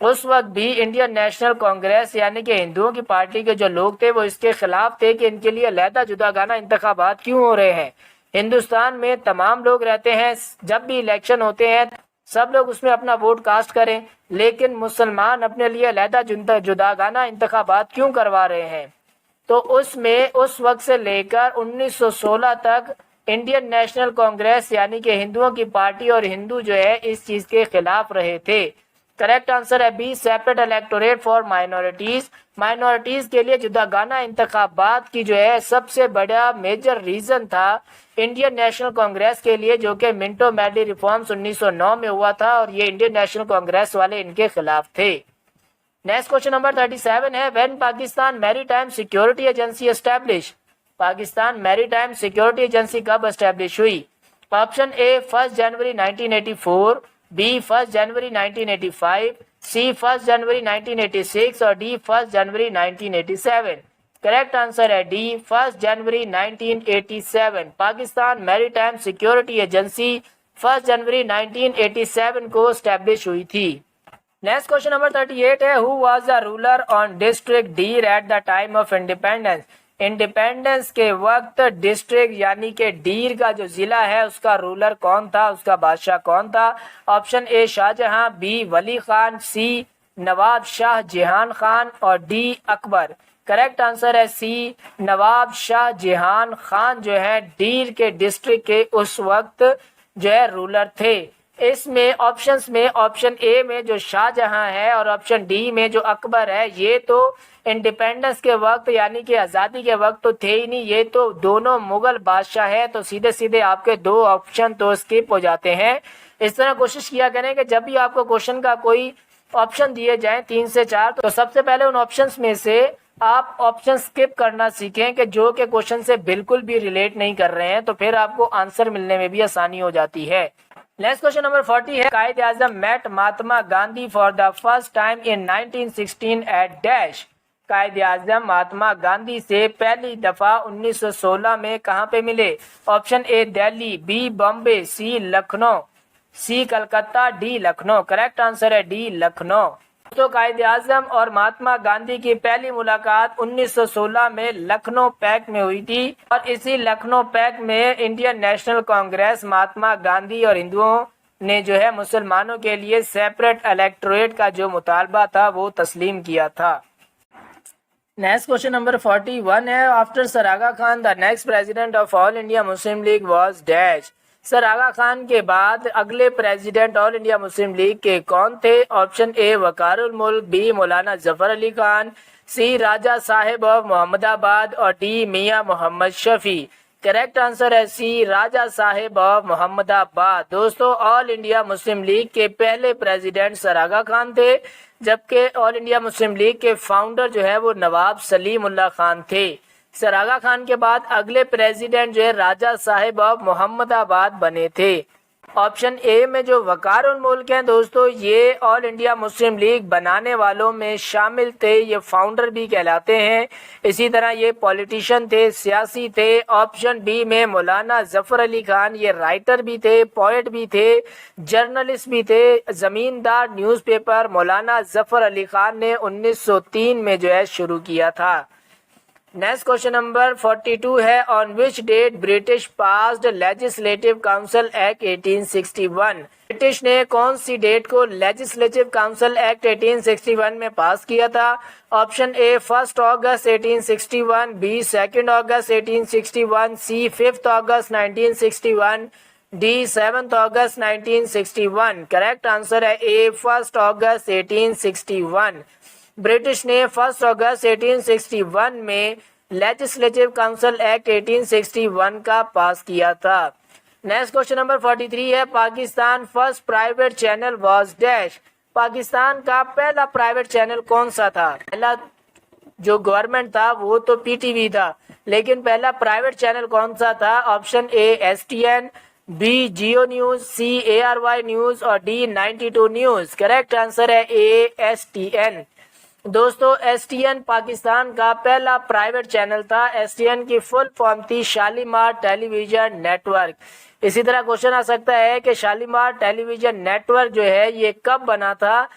उस वक्त भी इंडियन नेशनल कांग्रेस यानी कि हिंदुओं की पार्टी के जो लोग थे वो इसके खिलाफ थे कि इनके लिए अलहदा जुदागाना इंतखाबात क्यों हो रहे हैं। हिंदुस्तान में तमाम लोग रहते हैं, जब भी इलेक्शन होते हैं सब लोग उसमें अपना वोट कास्ट करें, लेकिन मुसलमान अपने लिए अलहदा जुदागाना इंतखाबात क्यों करवा रहे हैं? तो उसमें उस वक्त से लेकर 1916 तक इंडियन नेशनल कांग्रेस यानी कि हिंदुओं की पार्टी और हिंदू जो है इस चीज के खिलाफ रहे थे। करेक्ट आंसर है B separate electorate for minorities. Minorities के लिए जुदागाना इंतखाबात की जो है सबसे बड़ा मेजर रीजन था इंडियन नेशनल कांग्रेस के लिए, जो कि मिंटो मैडले रिफॉर्म्स 1909 में हुआ था और ये इंडियन नेशनल कांग्रेस वाले इनके खिलाफ थे। नेक्स्ट क्वेश्चन नंबर 37 है, when Pakistan maritime security agency establish? Pakistan maritime security agency कब एस्टैब्लिश हुई? ऑप्शन ए 1 जनवरी 1984, बी 1 जनवरी 1985, सी 1 जनवरी 1986 और डी 1 जनवरी 1987। करेक्ट आंसर है डी 1 जनवरी 1987। पाकिस्तान मैरीटाइम सिक्योरिटी एजेंसी 1 जनवरी 1987 को एस्टैब्लिश हुई थी। नेक्स्ट क्वेश्चन नंबर 38 है, who was the ruler on district deer at the time of independence? Independence के वक्त डिस्ट्रिक्ट यानी कि डीर का जो जिला है उसका रूलर कौन था, उसका बादशाह कौन था? ऑप्शन ए शाहजहां, बी वली खान, सी नवाब शाह जहान खान और डी अकबर। करेक्ट आंसर है सी नवाब शाह जहान खान जो है डीर के डिस्ट्रिक्ट के उस वक्त जो है रूलर थे। इसमें ऑप्शंस में ऑप्शन ए में जो शाहजहां है और ऑप्शन डी में जो अकबर है, ये तो इंडिपेंडेंस के वक्त यानी कि आज़ादी के वक्त तो थे ही नहीं, ये तो दोनों मुगल बादशाह है। तो सीधे सीधे आपके दो ऑप्शन तो स्किप हो जाते हैं। इस तरह कोशिश किया करें कि जब भी आपको क्वेश्चन का कोई ऑप्शन दिए जाएं 3 से 4, तो सबसे पहले उन ऑप्शंस में से आप ऑप्शन स्किप करना सीखें कि जो के क्वेश्चन से बिल्कुल भी रिलेट नहीं कर रहे हैं, तो फिर आपको आंसर मिलने में भी आसानी हो जाती है। नेक्स्ट क्वेश्चन नंबर 40 है, Quaid Azam met Mahatma Gandhi for the first time in 1916 at dash. Quaid Azam Mahatma Gandhi से पहली दफा 1916 में कहां पे मिले? Option A Delhi, B Bombay, C Lucknow, C Calcutta, D Lucknow. Correct answer है डी लखनऊ। तो कायदे आजम और महात्मा गांधी की पहली मुलाकात 1916 में लखनऊ पैक्ट में हुई थी और इसी लखनऊ पैक्ट में इंडियन नेशनल कांग्रेस महात्मा गांधी और हिंदुओं ने जो है मुसलमानों के लिए सेपरेट इलेक्टोरेट का जो मुतालबा था वो तस्लीम किया था। नेक्स्ट क्वेश्चन नंबर 41 है, after sir Aga Khan the next president of all India Muslim League was dash. Sir Aga Khan के बाद अगले president all India Muslim League के कौन थे? Option A Waqarul Mulk, B Maulana Zafar Ali Khan, C Raja Sahib of Mohammadabad और D Mian Mohammad Shafi. Correct answer है सी राजा साहेब ऑफ मोहम्मदाबाद। दोस्तों ऑल इंडिया मुस्लिम लीग के पहले प्रेसिडेंट सर आगा खान थे, जबकि ऑल इंडिया मुस्लिम लीग के फाउंडर जो है वो नवाब सलीमुल्लाह खान थे। सर आगा खान के बाद अगले प्रेसिडेंट जो है राजा साहेब ऑफ मोहम्मदाबाद बने थे। ऑप्शन ए में जो वकारुल मुल्क हैं दोस्तों, ये ऑल इंडिया मुस्लिम लीग बनाने वालों में शामिल थे, ये फाउंडर भी कहलाते हैं। इसी तरह ये पॉलिटिशियन थे, सियासी थे। ऑप्शन बी में मौलाना जफर अली खान, ये राइटर भी थे, पोएट भी थे, जर्नलिस्ट भी थे। जमींदार न्यूज़पेपर मौलाना जफर अली खान ने 1903 में जो है शुरू किया था। नेक्स्ट क्वेश्चन नंबर 42 है, on which date British passed legislative council act 1861। British ने कौन सी डेट को लेजिस्लेटिव काउंसिल एक्ट 1861 में पास किया था? ऑप्शन ए 1 अगस्त 1861, बी 2 अगस्त 1861, सी 5 अगस्त 1961, डी 7 अगस्त 1961। करेक्ट आंसर है ए 1 अगस्त 1861। ब्रिटिश ने 1 अगस्त 1861 में लेजिस्लेटिव काउंसिल एक्ट 1861 का पास किया था। नेक्स्ट क्वेश्चन नंबर 43 है, Pakistan first private channel was dash. Pakistan का पहला प्राइवेट चैनल कौन सा था? पहला जो गवर्नमेंट था वो तो पीटीवी था, लेकिन पहला प्राइवेट चैनल कौन सा था? Option A STN, B Geo news, C ARY news और डी 92 न्यूज। करेक्ट आंसर है ए एसटीएन। दोस्तों एसटीएन पाकिस्तान का पहला प्राइवेट चैनल था। एसटीएन की फुल फॉर्म थी शालीमार टेलीविजन नेटवर्क। इसी तरह क्वेश्चन आ सकता है कि शालीमार टेलीविजन नेटवर्क जो है ये कब बना था?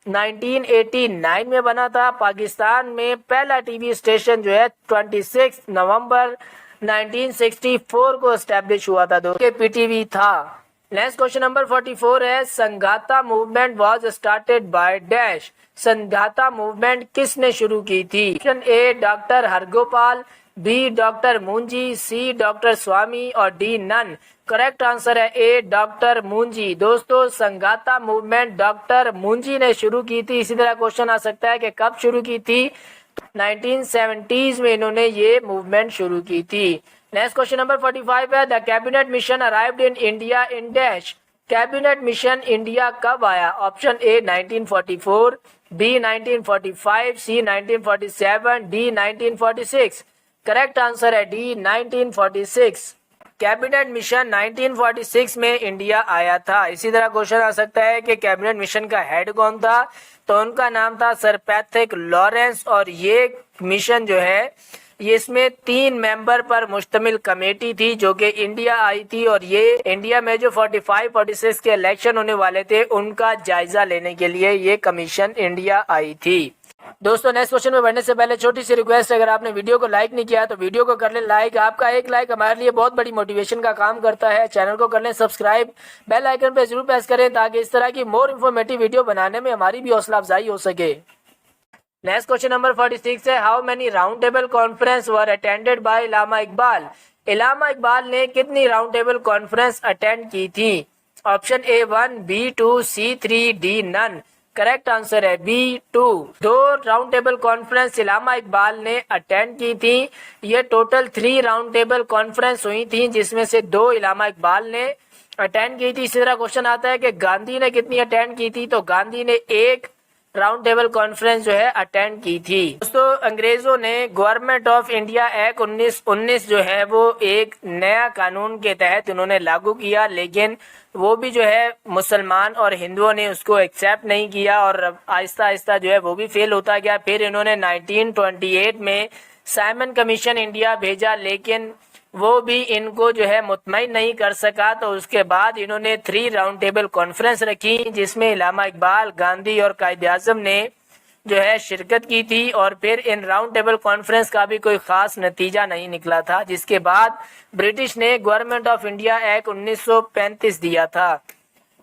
1989 में बना था। पाकिस्तान में पहला टीवी स्टेशन जो है 26 नवंबर 1964 को एस्टेब्लिश हुआ था, दोस्तों पीटीवी था। नेक्स्ट क्वेश्चन नंबर 44 है, Sangathan movement was started by dash. Sangathan movement किसने शुरू की थी? Option A doctor Hargopal, B doctor Munje, C doctor स्वामी और डी नन। करेक्ट आंसर है ए डॉक्टर मुंजी। दोस्तों संघाता मूवमेंट डॉक्टर मुंजी ने शुरू की थी। इसी तरह क्वेश्चन आ सकता है कि कब शुरू की थी? 1970s में इन्होंने ये मूवमेंट शुरू की थी। नेक्स्ट क्वेश्चन नंबर 45 है, the cabinet mission arrived in India in dash. Cabinet mission India कब आया? Option A 1944, B 1945, C 1947, D 1946। Correct answer है डी 1946। कैबिनेट मिशन 1946 में इंडिया आया था। इसी तरह क्वेश्चन आ सकता है कि कैबिनेट मिशन का हेड कौन था? तो उनका नाम था सर पैट्रिक लॉरेंस और ये मिशन जो है ये इसमें 3 मेंबर पर मुश्तमिल कमेटी थी जो कि इंडिया आई थी और ये इंडिया में जो 45-46 के इलेक्शन होने वाले थे उनका जायजा लेने के लिए ये कमीशन इंडिया आई थी। दोस्तों नेक्स्ट क्वेश्चन में बढ़ने से पहले छोटी सी रिक्वेस्ट, अगर आपने वीडियो को लाइक नहीं किया तो वीडियो को कर लें लाइक। आपका एक लाइक हमारे लिए बहुत बड़ी मोटिवेशन का काम करता है। चैनल को कर लें सब्सक्राइब, बेल आइकन पे जरूर प्रेस करें ताकि इस तरह की मोर इन्फॉर्मेटिव वीडियो बनाने में हमारी भी हौसला अफजाई हो सके। नेक्स्ट क्वेश्चन नंबर 46 है, how many round table conference were attended by Allama Iqbal. Allama Iqbal ने कितनी राउंड टेबल कॉन्फ्रेंस अटेंड की थी? Option A 1, B2, C3, D none. Correct answer है B2। 2 round table conference Allama Iqbal ने अटेंड की थी। ये टोटल 3 राउंड टेबल कॉन्फ्रेंस हुई थी, जिसमें से 2 इलामा इकबाल ने अटेंड की थी। इसी तरह क्वेश्चन आता है कि गांधी ने कितनी अटेंड की थी, तो गांधी ने 1 राउंड टेबल कॉन्फ्रेंस जो है अटेंड की थी। दोस्तों, अंग्रेजों ने गवर्नमेंट ऑफ इंडिया एक्ट 1919 जो है वो एक नया कानून के तहत उन्होंने लागू किया, लेकिन वो भी जो है मुसलमान और हिंदुओं ने उसको एक्सेप्ट नहीं किया और आहिस्ता आहिस्ता जो है वो भी फेल होता गया। फिर इन्होंने 1928 में साइमन कमीशन इंडिया भेजा, लेकिन वो भी इनको जो है मुतमईन नहीं कर सका। तो उसके बाद इन्होंने 3 राउंड टेबल कॉन्फ्रेंस रखी, जिसमें इलामा इकबाल, गांधी और कायद आजम ने जो है शिरकत की थी। और फिर इन राउंड टेबल कॉन्फ्रेंस का भी कोई खास नतीजा नहीं निकला था, जिसके बाद ब्रिटिश ने गवर्नमेंट ऑफ इंडिया एक्ट 1935 दिया था।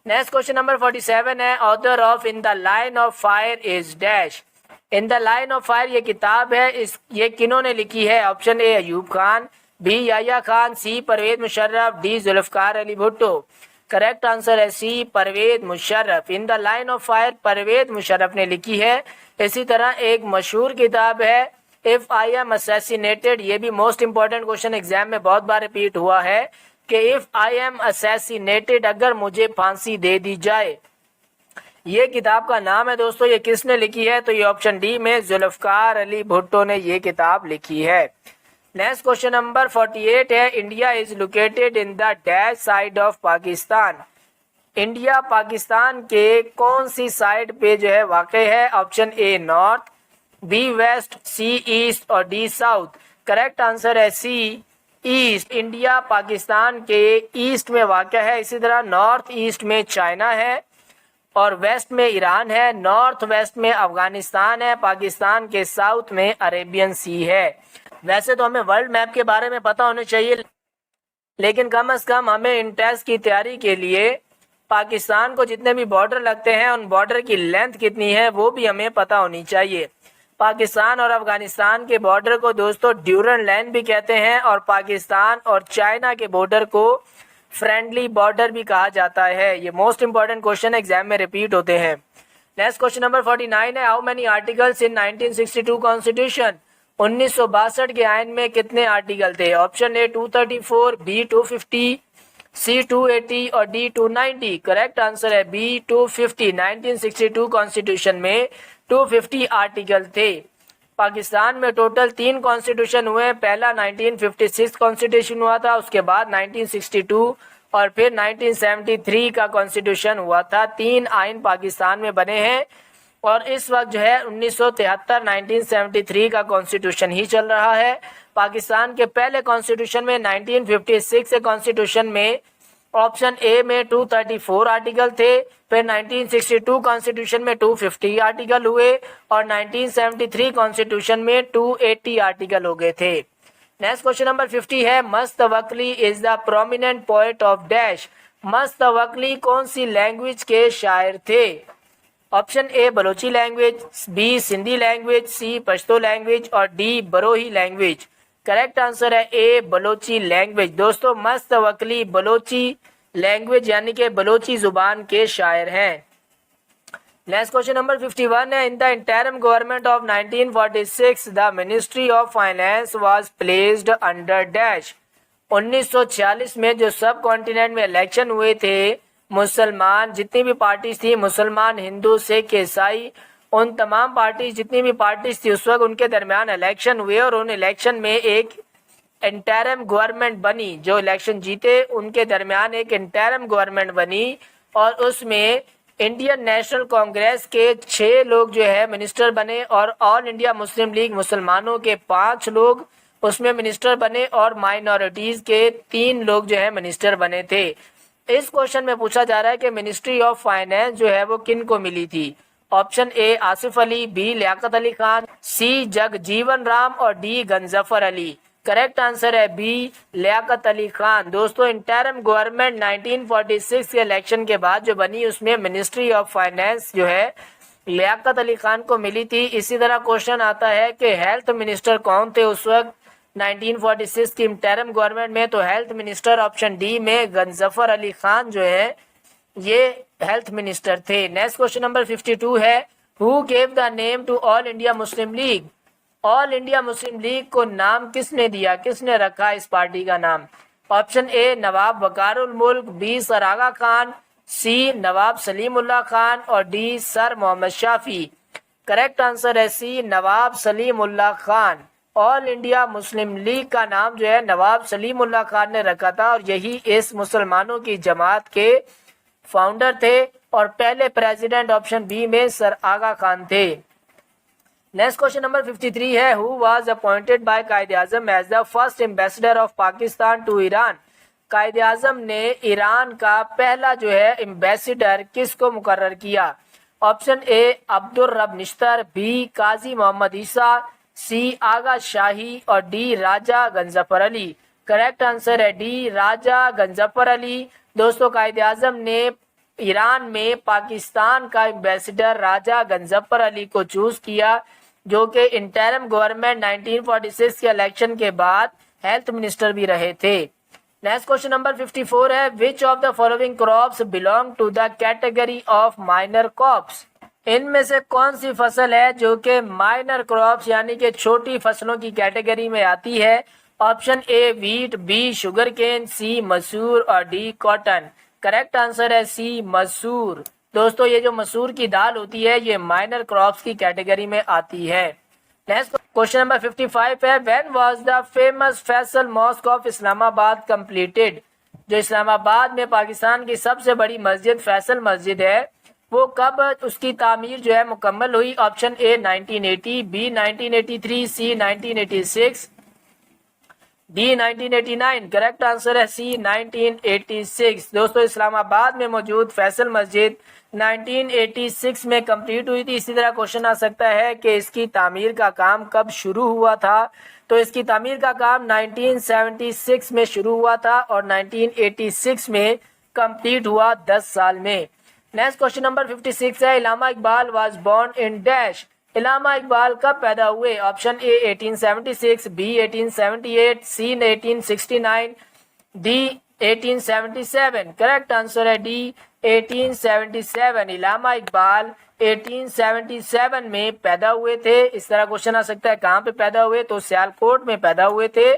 नेक्स्ट क्वेश्चन नंबर 47 है, author of in the line of fire is dash. In the line of fire ये किताब है, ये किन्होंने लिखी है? Option A Ayub Khan, B Yahya Khan, C Pervez Musharraf, D Zulfikar Ali Bhutto. Correct answer है C Pervez Musharraf. In the line of fire Pervez Musharraf ने लिखी है। इसी तरह एक मशहूर किताब है इफ आई एम असैसिनेटेड। ये भी मोस्ट इंपॉर्टेंट क्वेश्चन एग्जाम में बहुत बार रिपीट हुआ है कि इफ आई एम असैसिनेटेड, अगर मुझे फांसी दे दी जाए। ये किताब का नाम है दोस्तों। ये किसने लिखी है? तो ये ऑप्शन डी में जुल्फकार अली भुट्टो ने ये किताब लिखी है। नेक्स्ट क्वेश्चन नंबर 48 है, India is located in the dash side of Pakistan. India Pakistan के कौन सी साइड पे जो है वाक़ई है? Option A north, B west, C east और डी साउथ। करेक्ट आंसर है सी ईस्ट। इंडिया पाकिस्तान के ईस्ट में वाक़या है। इसी तरह नॉर्थ ईस्ट में चाइना है और वेस्ट में ईरान है, नॉर्थ वेस्ट में अफगानिस्तान है, पाकिस्तान के साउथ में अरेबियन सी है। वैसे तो हमें वर्ल्ड मैप के बारे में पता होना चाहिए, लेकिन कम से कम हमें इन टेस्ट की तैयारी के लिए पाकिस्तान को जितने भी बॉर्डर लगते हैं उन बॉर्डर की लेंथ कितनी है वो भी हमें पता होनी चाहिए। पाकिस्तान और अफगानिस्तान के बॉर्डर को दोस्तों ड्यूरन लाइन भी कहते हैं और पाकिस्तान और चाइना के बॉर्डर को फ्रेंडली बॉर्डर भी कहा जाता है। ये मोस्ट इंपॉर्टेंट क्वेश्चन एग्जाम में रिपीट होते हैं। नेक्स्ट क्वेश्चन नंबर 49 है, how many articles in 1962 constitution. 1962 के आयन में कितने आर्टिकल थे? ऑप्शन ए 234, बी 250, सी 280 और डी 290। करेक्ट आंसर है बी 250। 1962 कॉन्स्टिट्यूशन में 250 आर्टिकल थे। पाकिस्तान में टोटल 3 कॉन्स्टिट्यूशन हुए। पहला 1956 कॉन्स्टिट्यूशन हुआ था, उसके बाद 1962 और फिर 1973 का कॉन्स्टिट्यूशन हुआ था। 3 आइन पाकिस्तान में बने हैं और इस वक्त जो है 1973 का कॉन्स्टिट्यूशन ही चल रहा है। पाकिस्तान के पहले कॉन्स्टिट्यूशन में 1956 के कॉन्स्टिट्यूशन में ऑप्शन ए में 234 आर्टिकल थे, फिर 1962 कॉन्स्टिट्यूशन में 250 आर्टिकल हुए और 1973 कॉन्स्टिट्यूशन में 280 आर्टिकल हो गए थे। नेक्स्ट क्वेश्चन नंबर 50 है, Mastawakli is the prominent poet of dash. Mastawakli कौन सी लैंग्वेज के शायर थे? Option A Balochi language, B Sindhi language, C Pashto language और D Brahui language. Correct answer है ए बलोची लैंग्वेज। दोस्तों मस्तवकली बलोची लैंग्वेज यानी कि बलोची जुबान के शायर हैं। नेक्स्ट क्वेश्चन नंबर 51 है, in the interim government of 1946 the ministry of finance was placed under dash. 1946 में जो सब कॉन्टिनेंट में इलेक्शन हुए थे, मुसलमान जितनी भी पार्टीज थी, मुसलमान, हिंदू, सिख, ईसाई, उन तमाम पार्टीज जितनी भी पार्टीज थी उस वक्त उनके दरमियान इलेक्शन हुए और उन इलेक्शन में एक इंटरिम गवर्नमेंट बनी। जो इलेक्शन जीते उनके दरमियान एक इंटरिम गवर्नमेंट बनी और उसमें इंडियन नेशनल कांग्रेस के 6 लोग जो है मिनिस्टर बने और ऑल इंडिया मुस्लिम लीग मुसलमानों के 5 लोग उसमें मिनिस्टर बने और माइनॉरिटीज के 3 लोग जो है मिनिस्टर बने थे। इस क्वेश्चन में पूछा जा रहा है कि मिनिस्ट्री ऑफ फाइनेंस जो है वो किन को मिली थी? Option A Asif Ali, B Liaquat Ali Khan, C Jagjivan Ram और D Ghazanfar Ali. Correct answer है बी लियाकत अली खान। दोस्तों इंटरिम गवर्नमेंट 1946 के इलेक्शन के बाद जो बनी उसमें मिनिस्ट्री ऑफ फाइनेंस जो है लियाकत अली खान को मिली थी। इसी तरह क्वेश्चन आता है कि हेल्थ मिनिस्टर कौन थे उस वक्त 1946 की इंटरिम गवर्नमेंट में? तो हेल्थ मिनिस्टर ऑप्शन डी में गंजफर अली खान जो है ये हेल्थ मिनिस्टर थे। नेक्स्ट क्वेश्चन नंबर 52 है, who gave the name to all India Muslim league? All India Muslim league को नाम किसने दिया, किसने रखा इस पार्टी का नाम? Option A Nawab Waqarul Mulk, B sir Aga Khan, C Nawab Salimullah Khan और D sir Mohammad Shafi. Correct answer है C Nawab Salimullah Khan. All India Muslim League का नाम जो है नवाब सलीमुल्लाह खान ने रखा था और यही इस मुसलमानों की जमात के फाउंडर थे और पहले प्रेसिडेंट ऑप्शन बी में सर आगा खान थे। नेक्स्ट क्वेश्चन नंबर 53 है, who was appointed by Quaid Azam as the first ambassador of Pakistan to Iran? Quaid Azam ने ईरान का पहला जो है एम्बेसडर किसको मुकर्रर किया? ऑप्शन ए अब्दुल रब निश्तर, बी काजी मोहम्मद ईसा, सी आगा शाही और डी राजा गंजफर अली। करेक्ट आंसर है डी राजा गंजफर अली। दोस्तों कायदे आजम ने ईरान में पाकिस्तान का एम्बेसडर राजा गंजफर अली को चूज किया, जो कि इंटरिम गवर्नमेंट 1946 के इलेक्शन के बाद हेल्थ मिनिस्टर भी रहे थे। नेक्स्ट क्वेश्चन नंबर 54 है, which of the following crops belong to the category of minor crops? इनमें से कौन सी फसल है जो कि माइनर क्रॉप्स यानी कि छोटी फसलों की कैटेगरी में आती है? Option A wheat, B sugar cane, C masoor और डी कॉटन। करेक्ट आंसर है सी मसूर। दोस्तों ये जो मसूर की दाल होती है ये माइनर क्रॉप्स की कैटेगरी में आती है। नेक्स्ट क्वेश्चन नंबर 55 है, when was the famous Faisal mosque of Islamabad completed? जो इस्लामाबाद में पाकिस्तान की सबसे बड़ी मस्जिद फैसल मस्जिद है वो कब उसकी तामीर जो है मुकम्मल हुई? Option A 1980, B 1983, C 1986, D 1989। Correct answer है सी 1986। दोस्तों इस्लामाबाद में मौजूद फैसल मस्जिद 1986 में कंप्लीट हुई थी। इसी तरह क्वेश्चन आ सकता है कि इसकी तामीर का काम कब शुरू हुआ था? तो इसकी तामीर का काम 1976 में शुरू हुआ था और 1986 में कंप्लीट हुआ 10 साल में। नेक्स्ट क्वेश्चन नंबर 56 है, Allama Iqbal was born in dash? Allama Iqbal कब पैदा हुए? Option A 1876, B 1878, C 1869, D 1877। Correct answer है डी 1877। इलामा इकबाल 1877 में पैदा हुए थे। इस तरह क्वेश्चन आ सकता है कहाँ पे पैदा हुए? तो सियालकोट में पैदा हुए थे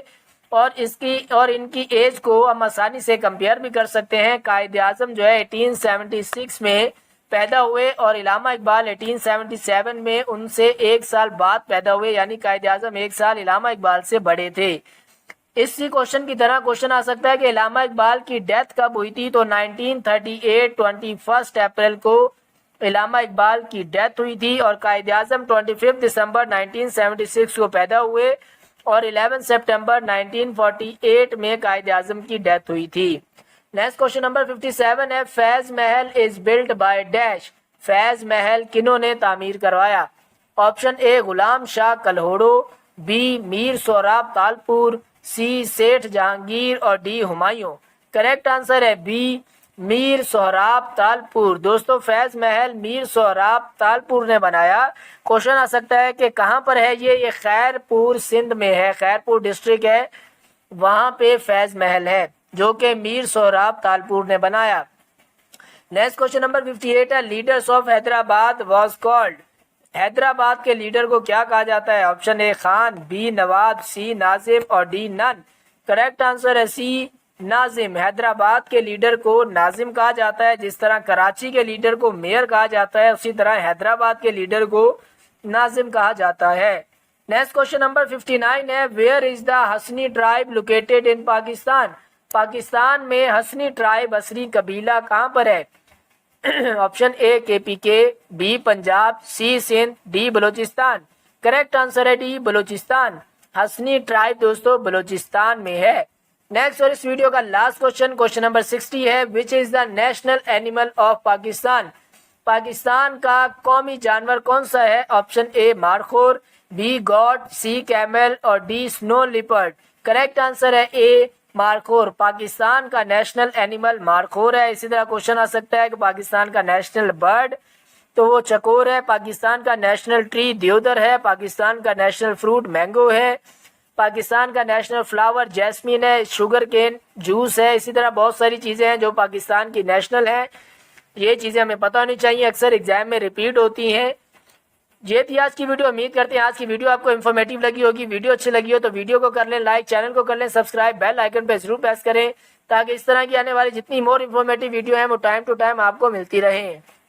और इनकी एज को हम आसानी से कंपेयर भी कर सकते हैं। कायदे आजम जो है 1876 में पैदा हुए और इलामा इकबाल 1877 में उनसे एक साल बाद पैदा हुए, यानी कायदे आजम एक साल इलामा इकबाल से बड़े थे। इसी क्वेश्चन की तरह क्वेश्चन आ सकता है कि इलामा इकबाल की डेथ कब हुई थी? तो 1938 21 अप्रैल को इलामा इकबाल की डेथ हुई थी और कायदे आजम 25 दिसंबर 1976 को पैदा हुए और 11 सितंबर 1948 में कायदे आजम की डेथ हुई थी। नेक्स्ट क्वेश्चन नंबर 57 है, Faiz Mahal is built by dash? Faiz Mahal किन्होंने तामीर करवाया? Option A Ghulam Shah Kalhoro, B Mir Sohrab Talpur, C Seth Jahangir और डी हुमायूं। करेक्ट आंसर है बी मीर सोहराब तालपुर। दोस्तों फैज महल मीर सोहराब तालपुर ने बनाया। क्वेश्चन आ सकता है कि कहाँ पर है ये खैरपुर सिंध में है, खैरपुर डिस्ट्रिक्ट है, वहां पे फैज महल है जो कि मीर सोहराब तालपुर ने बनाया। नेक्स्ट क्वेश्चन नंबर 58 है, leaders of Hyderabad was called? Hyderabad के लीडर को क्या कहा जाता है? ऑप्शन ए खान, बी नवाब, सी नाजिम और डी नन। करेक्ट आंसर है सी नाजिम। हैदराबाद के लीडर को नाजिम कहा जाता है। जिस तरह कराची के लीडर को मेयर कहा जाता है उसी तरह हैदराबाद के लीडर को नाजिम कहा जाता है। नेक्स्ट क्वेश्चन नंबर 59 है, where is the Hasni tribe located in Pakistan? Pakistan में हसनी ट्राइब हसनी कबीला कहाँ पर है? Option A KPK, B Punjab, C Sindh, D Balochistan. Correct answer है डी बलोचिस्तान। हसनी ट्राइब दोस्तों बलोचिस्तान में है। नेक्स्ट और इस वीडियो का लास्ट क्वेश्चन, क्वेश्चन नंबर 60 है, which is the national animal of Pakistan? Pakistan का कौमी जानवर कौन सा है? Option A markhor, B god, C camel और D snow leopard. Correct answer है ए मारखोर। पाकिस्तान का नेशनल एनिमल मारखोर है। इसी तरह क्वेश्चन आ सकता है कि पाकिस्तान का नेशनल बर्ड तो वो चकोर है। पाकिस्तान का नेशनल ट्री देवदर है। पाकिस्तान का नेशनल फ्रूट मैंगो है। पाकिस्तान का नेशनल फ्लावर जैस्मीन है। शुगर केन जूस है। इसी तरह बहुत सारी चीजें हैं जो पाकिस्तान की नेशनल है। ये चीज़ें हमें पता होनी चाहिए, अक्सर एग्जाम में रिपीट होती हैं। ये थी आज की वीडियो। उम्मीद करते हैं आज की वीडियो आपको इन्फॉर्मेटिव लगी होगी। वीडियो अच्छी लगी हो तो वीडियो को कर लें लाइक, चैनल को कर लें सब्सक्राइब, बेल आइकन पर जरूर प्रेस करें ताकि इस तरह की आने वाली जितनी मोर इन्फॉर्मेटिव वीडियो है वो टाइम टू टाइम आपको मिलती रहे।